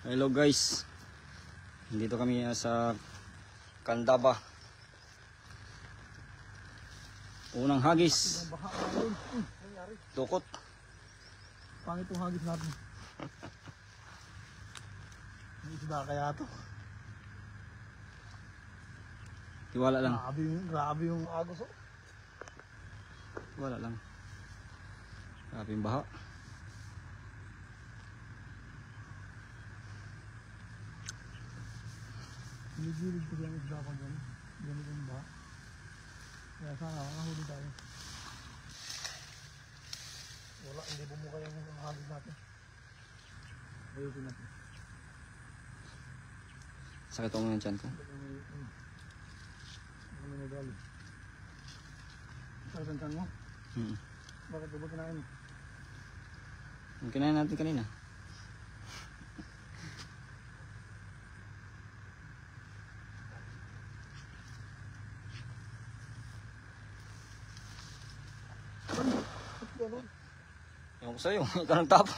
Hello guys, dito kami sa Candaba. Unang hagis, tukot. Pangit yung hagis natin. May isda kaya to. Tiwala lang. Grabe yung agos. Wala lang. Grabe yung baha. Nililid ko yung isda ko dyan. Ganito yung baha. Kaya sana makahuli tayo. Wala, hindi bumuka yung hagis natin. Ayusin natin. Sakit ako ng tiyan ko. Ano nagali? Sakit ang tiyan mo? Bakit ba kinain mo? Yung kinain natin kanina. Ewan ko sa'yo, ikaw nang tapon.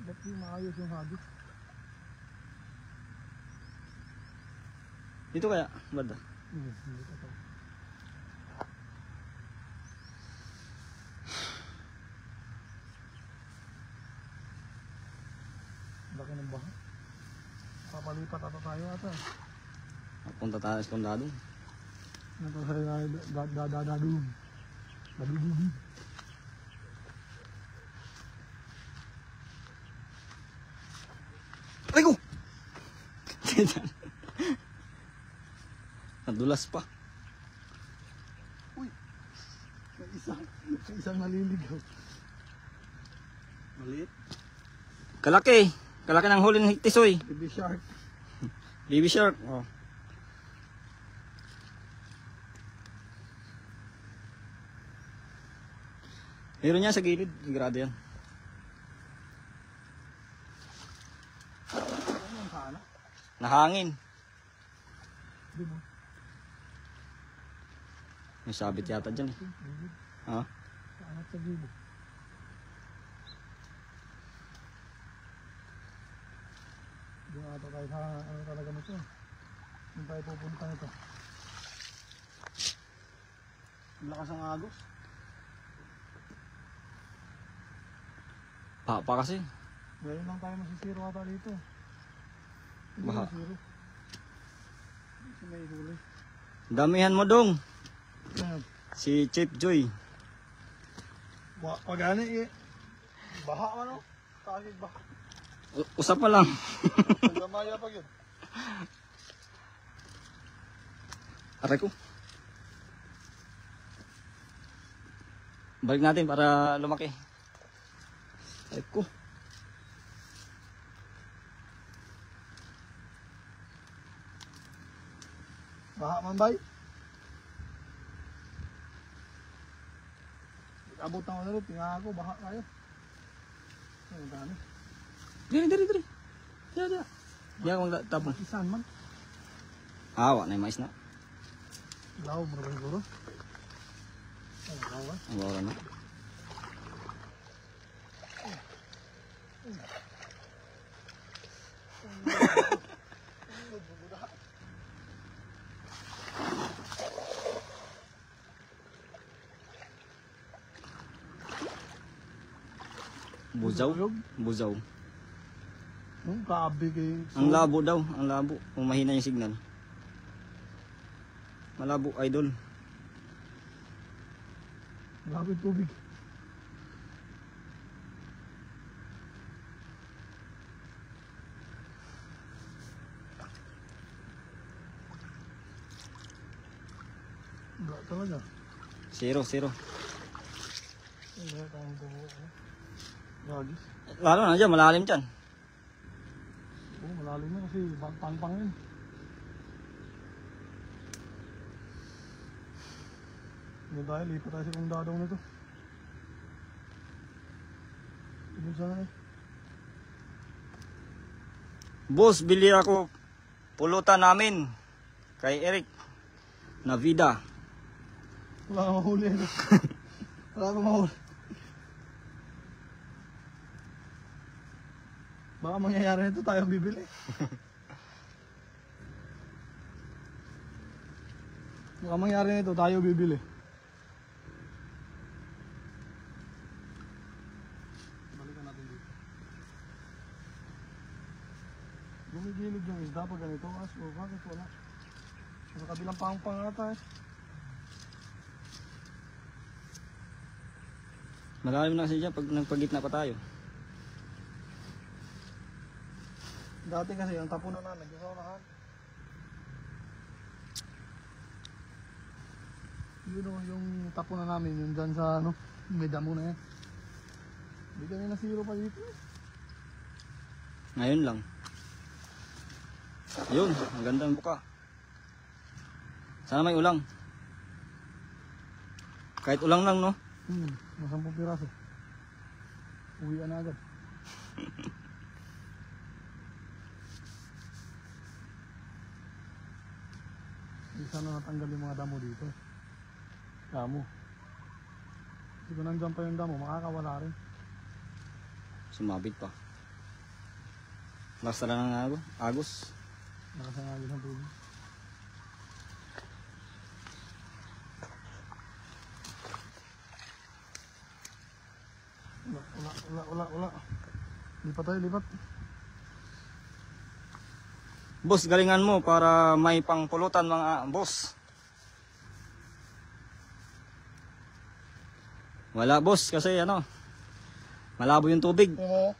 Ba't di maayos yung hagis? Dito kaya, banda. Hindi ko ito. Laki ng baha. Papalipat ata tayo ata. Punta tayo sa kondado. Nito sa dadadadum. Dadududum. Aray ko! Nadulas pa. Uy! May isang naliligaw. Maliit. Kalaki. Kalaki ng huli ng tisoy. Baby shark. Baby shark. Oh. Meron niya sa gilid. Sigurado yan. Ano yung sana? Nahangin. Di ba? May sabit yata dyan eh. Ha? Kaanat sa gilid. Doon ata tayo sa ano talaga nito. Doon tayo pupunta nito. Ang lakas ang agos. Pa kasi. Ngayon lang tayo masisiro ata dito. Hindi Baha. masisiro. Kasi may huli. Damihan mo dong. Ayan. Si Chief Joy. Pagani eh. Baha ano? Tagig baha. Usap pa lang. Gamaya pag yun. Aray ko. Balik natin para lumaki. Aray ko. Baha man bay. Abot na ako na rin. Tingnan ako. Baha kayo. Ang dami. Diri. Diyan. Diyan ako magtapon. Isan man. Awa na yung mais na. Lao mo naman siguro. Ay, lao ba? Ang bawala na. Buzaw. Nung kabi kay... Ang labo daw, ang labo. Kung mahina yung signal. Malabo, idol. Grabe tubig. Wala talaga. Zero. Wala tayong tubo. Gagis. Lalo na dyan, malalim dyan. Oo, malalim na kasi pang-pang yun. Hindi tayo, lipat tayo sa kong dadong nito. Ibig sana eh. Boss, bili ako pulutan namin kay Eric na vida. Wala kang mahuli. Wala kang mahuli. Baka mangyayari nito tayo bibili. Baka mangyayari nito tayo bibili. Balikan natin dito. Gumigilid yung isda pag ganito. Kaso bakit wala? Sa kabilang pangpang ata eh. Malalim na kasi dyan pag nagpagitna pa tayo. Dati kasi ang tapunan na nag-isaunahan. Yun o, yung tapunan namin, yun dyan sa ano, may damo na yan. Hindi kami nasiro pa dito eh. Ngayon lang. Yun, ang ganda ng buka. Sana may ulang. Kahit ulang lang, no? Mga 10 piraso. Uwian na agad. Hindi sana natanggal yung mga damo dito. Damo. Kasi kung nandyan pa yung damo, makakawala rin. Sumabit pa. Basta lang ng agos. Nakasangagin ng tubig. Wala. Lipat tayo, lipat. Boss, galingan mo para may pangpulutan mga boss. Wala boss kasi ano, malabo yung tubig. Oo.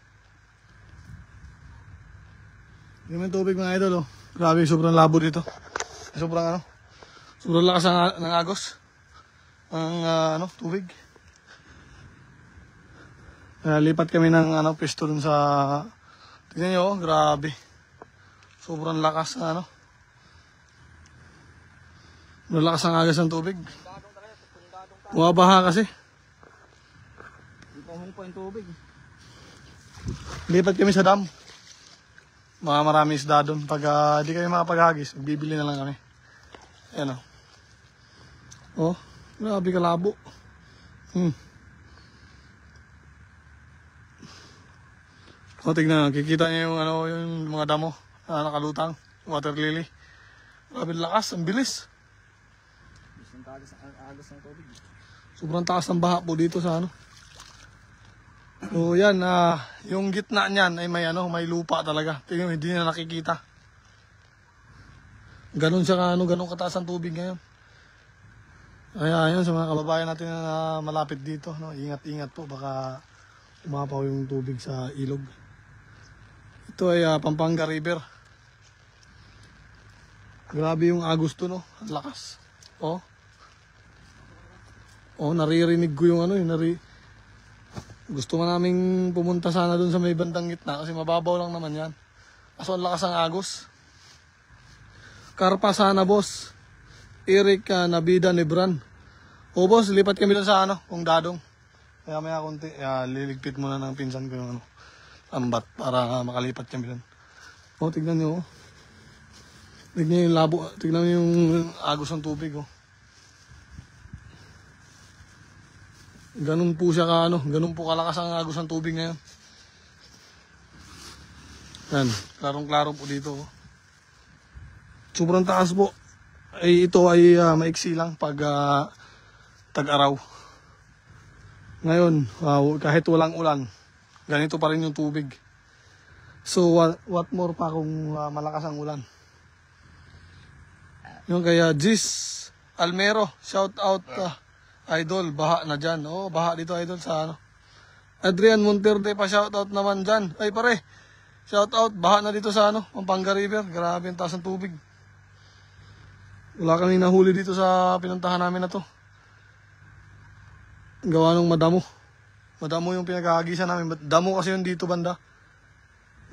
Yung may tubig mga idol, oh. Grabe, sobrang labo dito. Sobrang lakas ng agos. Ang tubig. Lipat kami ng pwesto dun sa... Tignan nyo, oh, grabe. Sobrang lakas na Sobrang lakas ang agos ng tubig. Bumabaha kasi. Hindi pa humpa yung tubig. Lipat kami sa dam. Mga marami isda doon. Pag di kami makapaghagis, bibili na lang kami. Ayan o. Oh, grabe kalabo. O, tignan, kikita niyo yung mga damo na nakalutang, water lily. Grabe lakas, ang bilis. Agos ng tubig. Sobrang taas ng baha po dito sa So yan, yung gitna niyan ay may lupa talaga. Tingnan mo, hindi na nakikita. Ganon siya ganon kataas ang tubig ngayon. Kaya ayun sa mga kababayan natin na malapit dito, ingat-ingat po, baka umapaw yung tubig sa ilog. Ito ay Pampanga River. Grabe yung agos to, no? Ang lakas. Oh. Oh, naririnig ko yung gusto mo naming pumunta sana dun sa may bandang gitna kasi mababaw lang naman yan. Kaso ang lakas ang agos. Karpa sana, boss. Eric Nabida Nebran. O boss, lipat kami dun sa kung dadong. Kaya maya konti, liligpit muna ng pinsan ko yung ambat para makalipat kami dun. O, tignan nyo. Tignan nyo yung labo, tignan nyo yung agos ng tubig. Ganun po siya ganun po kalakas ang agos ng tubig ngayon. Yan, klarong-klaro po dito. Sobrang taas po. Ito ay maiksi lang pag tag-araw. Ngayon, kahit walang ulan, ganito pa rin yung tubig. So, what more pa kung malakas ang ulan. Yung kaya Gis Almero, shout out idol, baha na dyan. Oh, baha dito idol sa Adrian Monterde pa shout out naman dyan. Ay pare, shout out, baha na dito sa Pampanga River. Grabe ang taas ng tubig. Wala kami nahuli dito sa pinuntahan namin na to. Gawa ng madamo. Madamo yung pinaghahagisan namin. Damo kasi yun dito banda.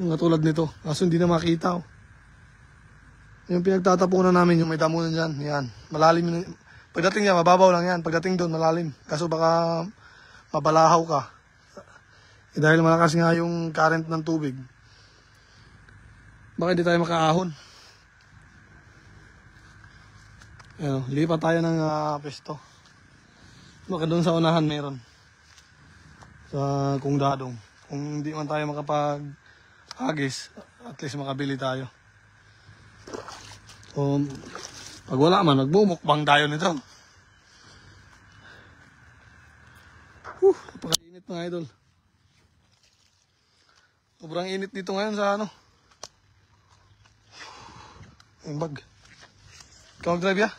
Yung katulad nito. Kaso hindi na makita. Yung pinagtatapunan namin, yung may damo na dyan. Yan. Malalim yun. Pagdating niya, mababaw lang yan. Pagdating doon, malalim. Kaso baka mabalahaw ka. Dahil malakas nga yung current ng tubig. Baka hindi tayo makaahon. Ayan, lipat tayo ng pesto. Baka doon sa unahan meron. Sa kung dadong. Kung hindi man tayo hagis, at least makabili tayo. O, pag wala man, magbumukbang tayo nito. Napakainit mga idol. Sobrang init dito ngayon sa ano. Yung bag. Ikaw mag-drive ya?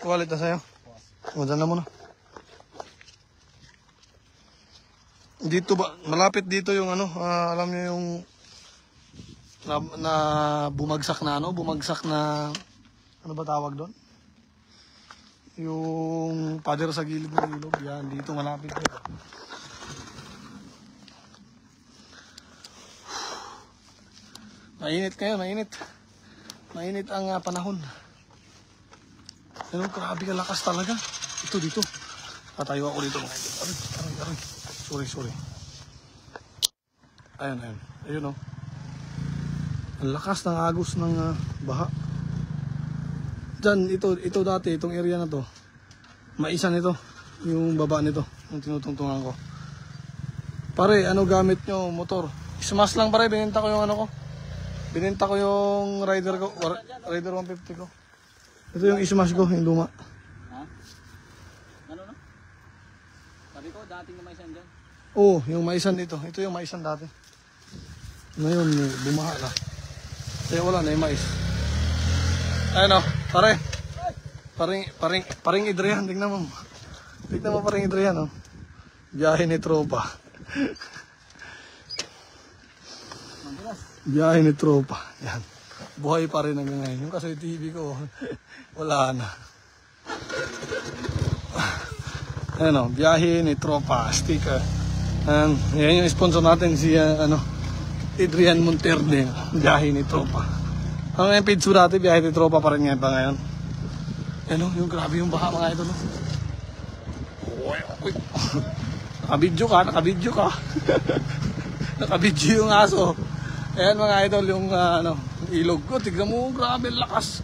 Wallet na sa'yo. Madan na muna. Dito ba, malapit dito yung ano, alam niyo yung na bumagsak na ano, ano ba tawag doon? Yung pader sa gilid ng ilog, yan, dito malapit dito. Mainit kayo, mainit. Mainit ang panahon. Ano, grabe ka lakas talaga. Ito dito. Tatayo ako dito. Aray. Sorry. Ayun oh. Ang lakas ng agos ng baha. Diyan, ito dati, itong area na to. Maisan ito. Yung baba nito. Yung tinutungtungan ko. Pare, ano gamit nyo? Motor. Smash lang pare, binenta ko yung ano ko. Binenta ko yung rider ko. Rider 150 ko. Ito yung ismash ko, yung luma. Ha? Ano no? Sabi ko, dating na may isan dyan. Oo, yung maisan dito. Ito yung maisan dati. Ngayon, bumaha na. Kaya wala na yung mais. Ayun o, pare. Paring Adrian, tignan mo. Tignan mo paring Adrian o. Biyahe ni tropa. Biyahe ni tropa. Yan. Buhay pa rin hanggang ngayon. Yung kasi TV ko, wala na. Ayun o, biyahe ni tropa. Sticker. Yan yung sponsor natin si Adrian Monterde, biyahe ni tropa. Ang yung page dati, biyahe ni tropa pa rin ngayon. Ano, yung grabe yung baha mga idol. Nakabidyo ka. Nakabidyo yung aso. Ayan mga idol, yung ilog ko. Tignan mo, grabe, lakas.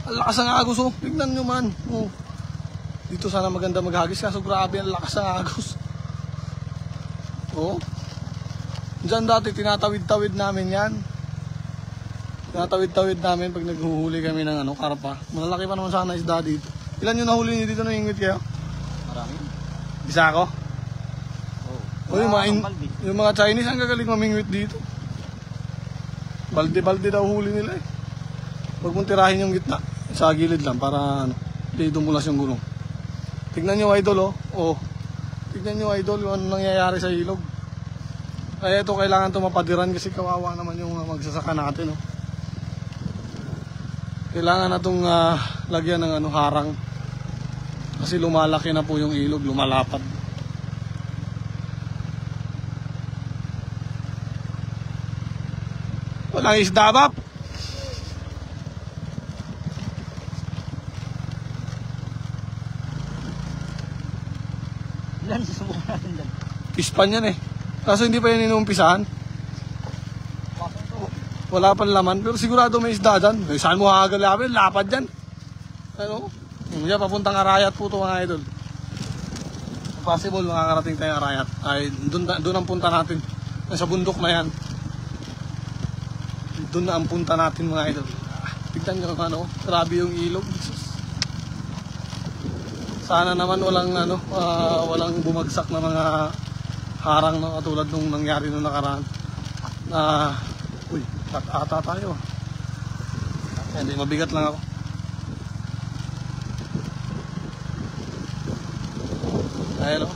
Ang lakas ng agos oh. Tignan nyo man. Oh. Dito sana maganda maghagis, kaso grabe ang lakas ng agos. Oh. Diyan dati tinatawid-tawid namin yan. Tinatawid-tawid namin pag naghuhuli kami ng karpa. Malalaki pa naman sana isda dito. Ilan yung nahuli niyo dito na ingwit kayo? Marami. Isa ako? Oh. Yung mga Chinese ang gagaling mamingwit dito. Balde-balde daw huli nila eh. Huwag mong tirahin yung gitna. Sa gilid lang para hindi dumulas yung gulong. Tignan nyo idol oh. Tignan nyo idol yung ano nangyayari sa ilog. Kaya ito kailangan ito mapadiran kasi kawawa naman yung magsasaka natin oh. Kailangan na itong lagyan ng harang. Kasi lumalaki na po yung ilog, lumalapad. Walang isda ba? Ilan susubukan natin dyan? Pispan yan eh. Kaso hindi pa yan inumpisahan. Wala pang laman. Pero sigurado may isda dyan. Saan mo hagalapin? Lapad dyan. Ano? Yan, papuntang Arayat po ito mga idol. Possible makakarating tayo Arayat. Ay, doon ang punta natin. Sa bundok na yan. Doon na ang punta natin mga idol. Tignan nyo grabe yung ilog. Sana naman walang bumagsak na mga harang katulad nung nangyari nung nakaraan. Uy, ata tayo. Hindi, mabigat lang ako. Ayun o.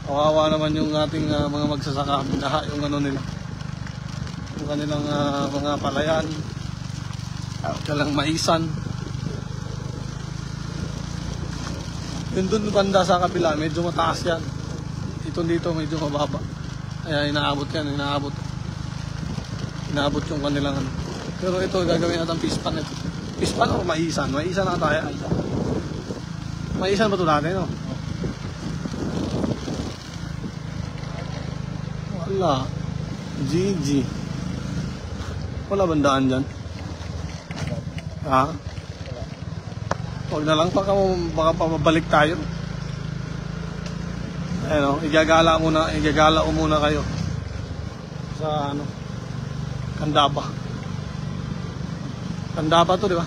Kawawa naman yung ating mga magsasaka. Binaha yung nila. Yung kanilang mga palayan. Kalang maisan. Yun dun banda sa kabila, medyo mataas yan. Ito dito medyo mababa. Kaya inaabot yan, inaabot yung kanilang Pero ito gagawin natin pispan ito. Pispan o maisan? Maisan na tayo. Maisan ba ito natin no? Wala. GG. Wala bandaan dyan? Ha? Huwag na lang, baka pabalik tayo. Ayun, igagala ko muna kayo sa ano, Candaba. Candaba to, di ba?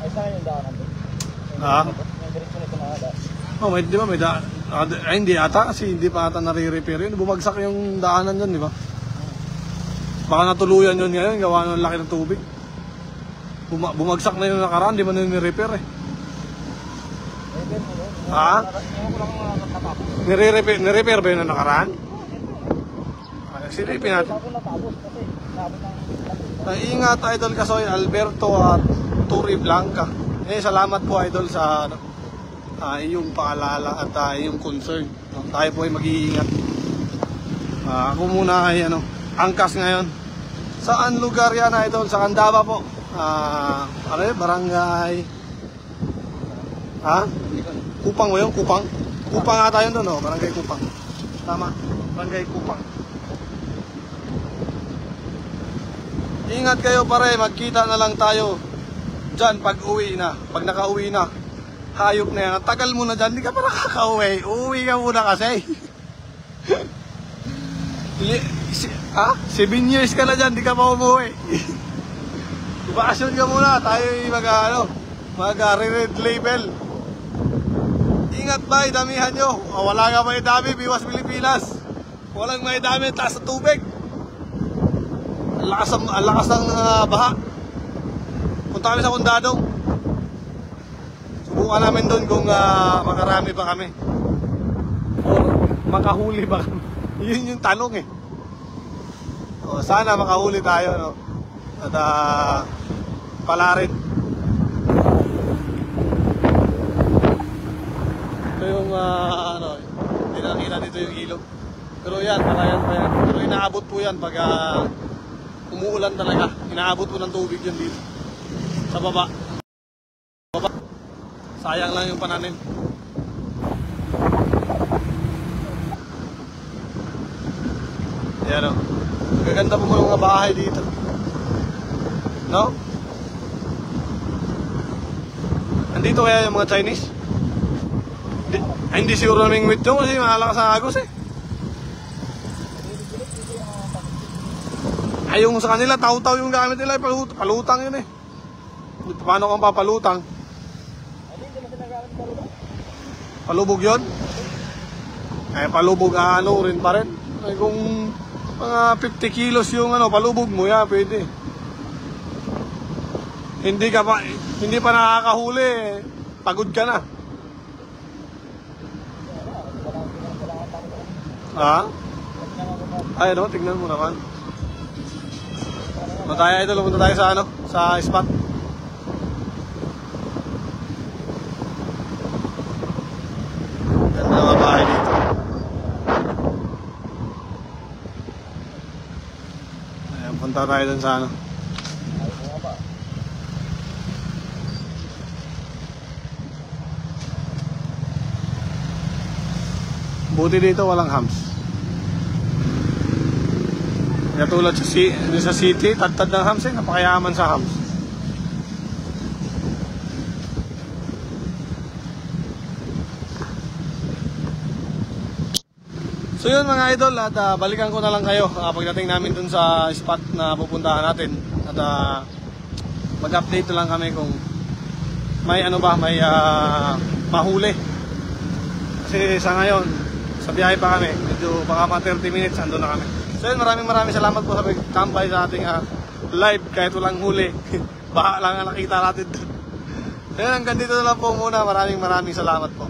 Ay, saan yung daanan doon? Ha? May direksyon ito na daan. Oh, di ba may ay, hindi ata kasi hindi pa ata nare-repair yun. Bumagsak yung daanan dyan, di ba? Baka natuluyan yun ngayon, gawa ng laki ng tubig. Bumagsak na yung nakaraan, di ba na ni-repair eh. Ha? Nire-repair ba yun na nakaraan? Silipin natin. Ingat Idol Kasoy, Alberto at Turi Blanca. Salamat po Idol sa iyong paalala at iyong concern. Tayo po ay mag-iingat. Ako muna ay angkas ngayon. Saan lugar yan Idol? Sa Candaba po. Barangay. Kupang mo yun? Kupang? Kupang ata yun doon, Barangay Kupang. Tama. Barangay Kupang. Ingat kayo pare, magkita na lang tayo dyan pag uwi na. Pag nakauwi na, hayop na yan. Tagal mo na dyan, di ka pa nakaka-uwi. Uwi ka muna kasi. 7 years ka na dyan, di ka pa umuwi. Bakasyon ka muna, tayo mag-red label. Ingat ba, damihan nyo. Wala nga may dami, biwas Pilipinas. Walang may dami, taas sa tubig. Ang lakas ng baha. Punta kami sa Condado. Subukan namin doon kung makarami ba kami. O makahuli ba kami. Yun yung tanong eh. Sana makahuli tayo, no? At pala rin. Ito yung hindi nakikita dito yung ilog. Pero yan, palayan pa yan. Pero inaabot po yan pag umuulan talaga. Inaabot po ng tubig yan dito. Sa baba. Sayang lang yung pananim. Yan o. Magaganda po mga bahay dito. No? Andito kaya yung mga Chinese? Hindi siguro naming with yung kasi mahalakas ang agos eh. Ay yung sa kanila, taw-taw yung gamit nila, palutang yun eh. Paano kung papalutang? Palubog yun? Eh palubog rin pa rin. Ay kung mga 50 kilos yung palubog mo, pwede. Hindi pa nakakahuli, pagod ka na. Ay tignan mo naman. Punta tayo sa spot. Ganda ng mga bahay dito. Ayan, punta tayo dun sa buti dito walang hams. Katulad sa city, tad-tad ng hams eh, napakayaman sa hams. So yun mga idol, at balikan ko na lang kayo pagdating namin dun sa spot na pupuntahan natin. At mag-update lang kami kung may may mahuli. Kasi sa ngayon, sa biyahe pa kami, medyo baka mga 30 minutes ando na kami. So yun, maraming salamat po sa pagtambay sa ating live kahit walang huli. Baha lang ang nakita natin doon. So yun, hanggang dito na lang po muna. Maraming salamat po.